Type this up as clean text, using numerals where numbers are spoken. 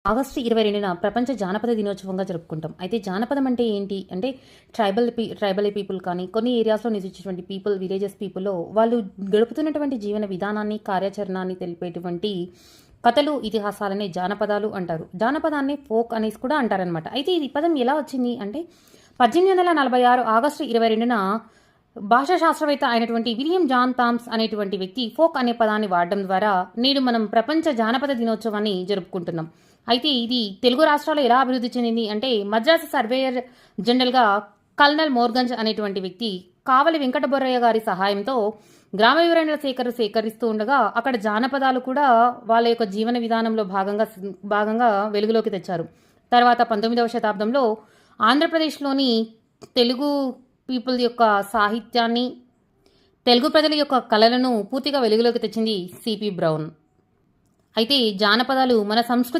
August 22న ప్రపంచ జానపద దినోత్సవంగా జరుపుకుంటాం. అయితే జానపదం అంటే ఏంటి? అంటే ట్రైబల్ పీపుల్ కానీ, కొన్ని ఏరియాస్‌లో నివసించేటువంటి విలేజెస్ పీపుల్‌లో వాళ్ళు గడుపుతున్నటువంటి జీవన విధానాన్ని, కార్యాచరణాన్ని తెలిపేటువంటి కథలు, ఇతిహాసాలనే జానపదాలు అంటారు. జానపదాన్ని ఫోక్ అనేసి కూడా అంటారనమాట. అయితే ఈ పదం ఎలా వచ్చింది అంటే 1846 ఆగస్టు 22న భాషా శాస్త్రవేత్త అయినటువంటి విలియం జాన్ థామ్స్ అనేటువంటి వ్యక్తి ఫోక్ అనే పదాన్ని వాడడం ద్వారా నేడు మనం ప్రపంచ జానపద దినోత్సవాన్ని జరుపుకుంటున్నాం. అయితే ఇది తెలుగు రాష్ట్రాల్లో ఎలా అభివృద్ధి చెందింది అంటే మద్రాసు సర్వేయర్ జనరల్గా కల్నల్ మోర్గంజ్ అనేటువంటి వ్యక్తి కావలి వెంకటబొర్రయ్య గారి సహాయంతో గ్రామ వివరణల సేకరిస్తూ ఉండగా అక్కడ జానపదాలు కూడా వాళ్ళ యొక్క జీవన విధానంలో భాగంగా వెలుగులోకి తెచ్చారు. తర్వాత 19వ శతాబ్దంలో ఆంధ్రప్రదేశ్లోని తెలుగు పీపుల్ యొక్క సాహిత్యాన్ని, తెలుగు ప్రజల యొక్క కళలను పూర్తిగా వెలుగులోకి తెచ్చింది సిపి బ్రౌన్. అయితే జానపదాలు మన సంస్కృతి